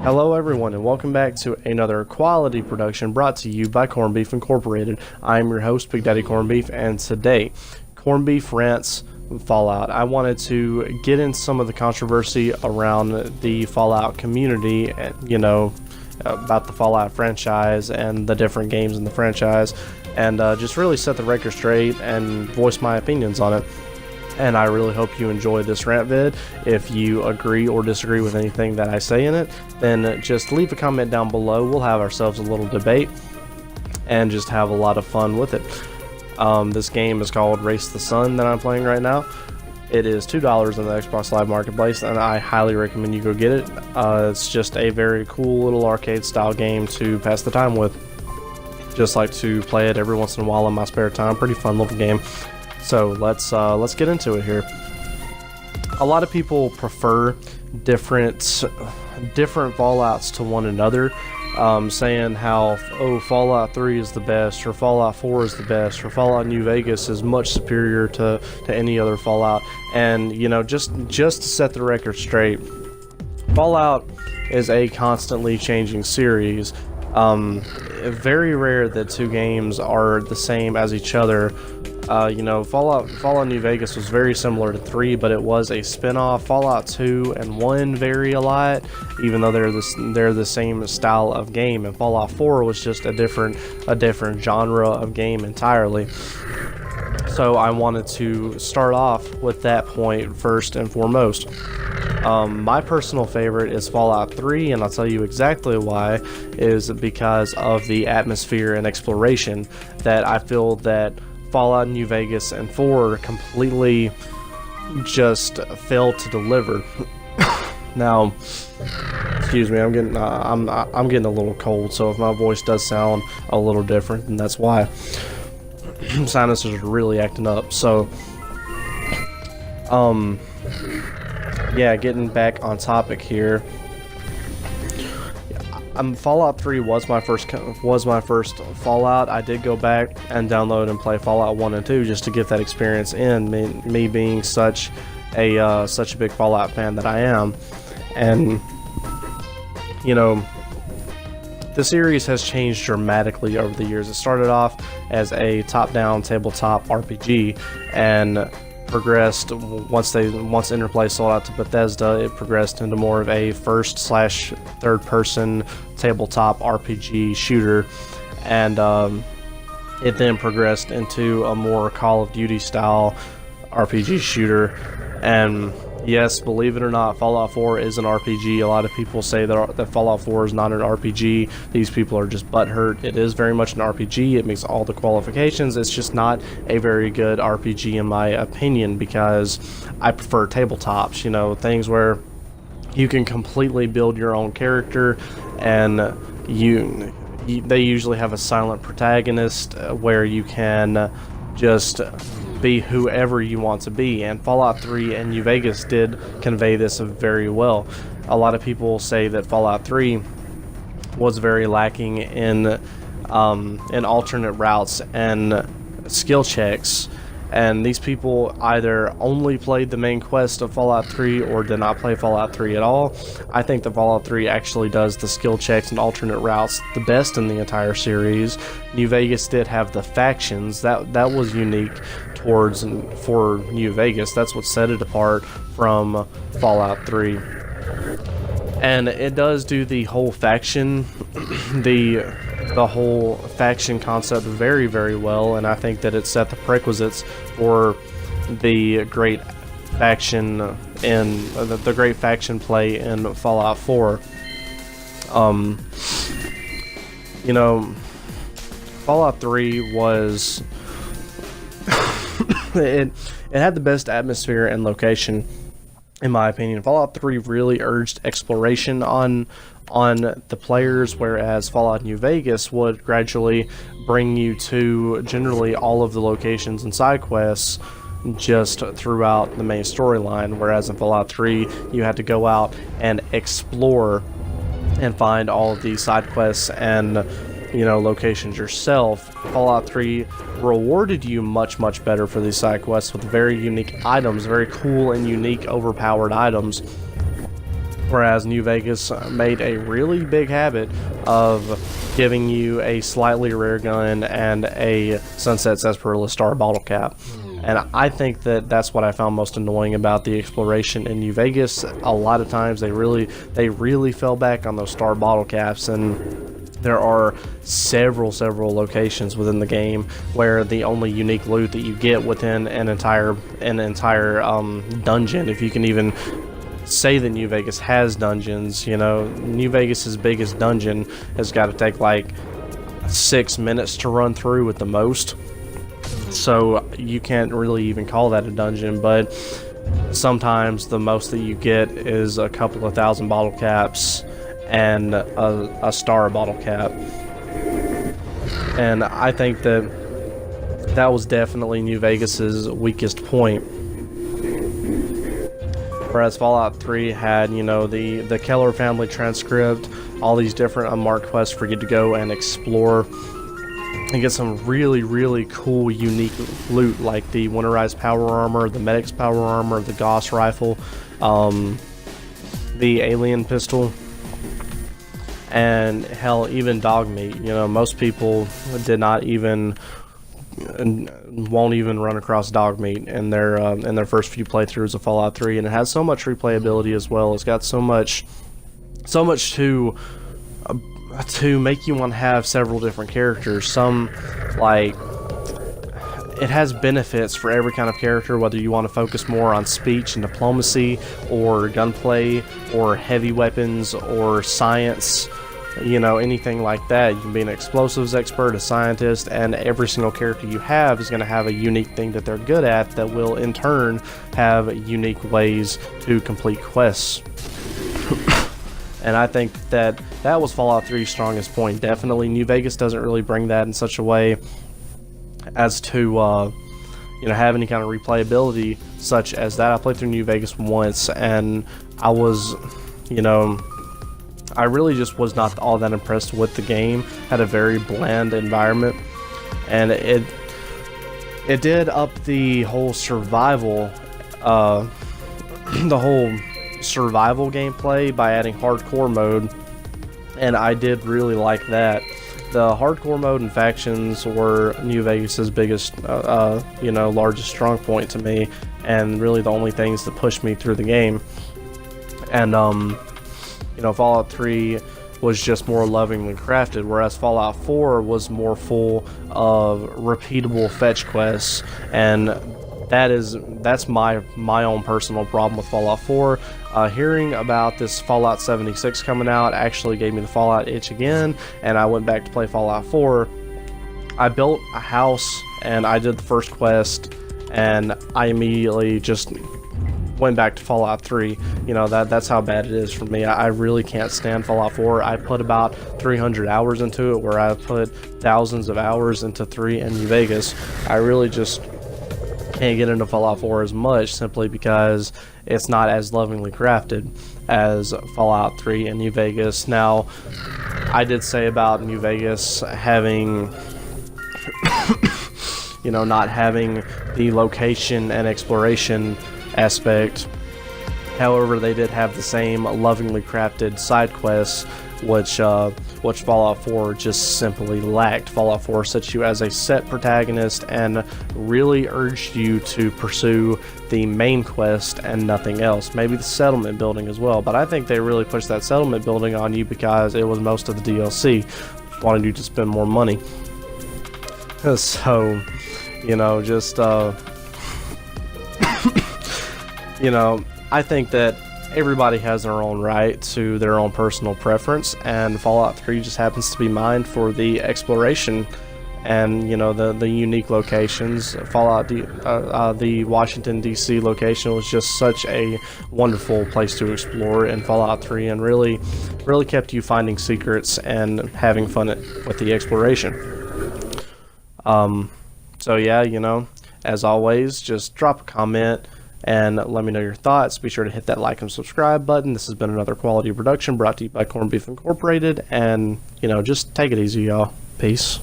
Hello everyone and welcome back to another quality production brought to you by Cornbeef Incorporated. I am your host, Big Daddy Cornbeef, and today, Cornbeef Rants Fallout. I wanted to get in some of the controversy around the Fallout community, about the Fallout franchise and the different games in the franchise, and just really set the record straight and voice my opinions on it. And I really hope you enjoy this rant vid. If you agree or disagree with anything that I say in it, then just leave a comment down below. We'll have ourselves a little debate and just have a lot of fun with it. This game is called Race the Sun that I'm playing right now. It is $2 in the Xbox Live Marketplace, and I highly recommend you go get it. It's just a very cool little arcade style game to pass the time with. Just like to play it every once in a while in my spare time. Pretty fun little game. So let's get into it here. A lot of people prefer different Fallouts to one another, saying how Fallout 3 is the best, or Fallout 4 is the best, or Fallout New Vegas is much superior to any other Fallout. And just to set the record straight, Fallout is a constantly changing series. Very rare that two games are the same as each other. Fallout New Vegas was very similar to 3, but it was a spin-off. Fallout 2 and 1 vary a lot, even though they're the same style of game. And Fallout 4 was just a different genre of game entirely. So I wanted to start off with that point first and foremost. My personal favorite is Fallout 3, and I'll tell you exactly why. Is because of the atmosphere and exploration that I feel that Fallout New Vegas and 4 completely just failed to deliver. Now, excuse me, I'm getting a little cold, so if my voice does sound a little different, then that's why. Sinuses are really acting up. So, yeah, getting back on topic here. Fallout 3 was my first Fallout. I did go back and download and play Fallout 1 and 2 just to get that experience in. Me being such a big Fallout fan that I am, and the series has changed dramatically over the years. It started off as a top-down tabletop RPG, and progressed once Interplay sold out to Bethesda. It progressed into more of a first/third person tabletop RPG shooter, and it then progressed into a more Call of Duty style RPG shooter. And yes, believe it or not, Fallout 4 is an RPG. A lot of people say that Fallout 4 is not an RPG. These people are just butthurt. It is very much an RPG. It meets all the qualifications. It's just not a very good RPG in my opinion, because I prefer tabletops, things where you can completely build your own character, and they usually have a silent protagonist where you can just be whoever you want to be, and Fallout 3 and New Vegas did convey this very well. A lot of people say that Fallout 3 was very lacking in alternate routes and skill checks, and these people either only played the main quest of Fallout 3 or did not play Fallout 3 at all. I think that Fallout 3 actually does the skill checks and alternate routes the best in the entire series. New Vegas did have the factions. That was unique for New Vegas. That's what set it apart from Fallout 3. And it does do the whole faction the whole faction concept very, very well, and I think that it set the prerequisites for the great faction the great faction play in Fallout 4. Fallout 3 was it had the best atmosphere and location, in my opinion. Fallout 3 really urged exploration on the players, whereas Fallout New Vegas would gradually bring you to generally all of the locations and side quests just throughout the main storyline, whereas in Fallout 3 you had to go out and explore and find all of these side quests and locations yourself. Fallout 3 rewarded you much better for these side quests with very unique items, very cool and unique overpowered items. Whereas New Vegas made a really big habit of giving you a slightly rare gun and a Sunset Sarsaparilla Star bottle cap. And I think that that's what I found most annoying about the exploration in New Vegas. A lot of times they really fell back on those star bottle caps, and there are several locations within the game where the only unique loot that you get within an entire dungeon, if you can even say that New Vegas has dungeons. You know, New Vegas's biggest dungeon has got to take like 6 minutes to run through at the most. So you can't really even call that a dungeon, but sometimes the most that you get is a couple of thousand bottle caps and a star bottle cap. And I think that was definitely New Vegas's weakest point. Whereas Fallout 3 had, you know, the Keller family transcript, all these different unmarked quests for you to go and explore and get some really cool, unique loot, like the winterized power armor, the medic's power armor, the Gauss rifle, the alien pistol, and hell, even dog meat. You know, most people did not even won't even run across dog meat in their first few playthroughs of Fallout 3, and it has so much replayability as well. It's got so much to make you want to have several different characters. Some, like, it has benefits for every kind of character, whether you want to focus more on speech and diplomacy, or gunplay, or heavy weapons, or science, you know, anything like that. You can be an explosives expert, a scientist, and every single character you have is going to have a unique thing that they're good at that will in turn have unique ways to complete quests. And I think that was Fallout 3's strongest point. Definitely New Vegas doesn't really bring that in such a way as to you know, have any kind of replayability such as that. I played through New Vegas once, and I was, you know, I really just was not all that impressed with the game. Had a very bland environment, and it did up the whole survival survival gameplay by adding hardcore mode, and I did really like that. The hardcore mode and factions were New Vegas's biggest, you know, largest strong point to me, and really the only things that pushed me through the game. And you know, Fallout 3 was just more lovingly crafted, whereas Fallout 4 was more full of repeatable fetch quests, and that's my own personal problem with Fallout 4. Hearing about this Fallout 76 coming out actually gave me the Fallout itch again, and I went back to play Fallout 4. I built a house, and I did the first quest, and I immediately just went back to Fallout 3. You know, that's how bad it is for me. I really can't stand Fallout 4. I put about 300 hours into it, where I put thousands of hours into 3 and New Vegas. I really just can't get into Fallout 4 as much, simply because it's not as lovingly crafted as Fallout 3 and New Vegas. Now, I did say about New Vegas having you know, not having the location and exploration aspect. However, they did have the same lovingly crafted side quests, which Fallout 4 just simply lacked. Fallout 4 set you as a set protagonist and really urged you to pursue the main quest and nothing else. Maybe the settlement building as well, but I think they really pushed that settlement building on you because it was most of the DLC, wanting you to spend more money. So, you know, just you know, I think that everybody has their own right to their own personal preference, and Fallout 3 just happens to be mine for the exploration and, you know, the unique locations. Fallout, the Washington DC location was just such a wonderful place to explore in Fallout 3, and really kept you finding secrets and having fun with the exploration. So yeah, you know, as always, just drop a comment and let me know your thoughts. Be sure to hit that like and subscribe button. This has been another quality production brought to you by Cornbeef Incorporated, and, you know, just take it easy, y'all. Peace.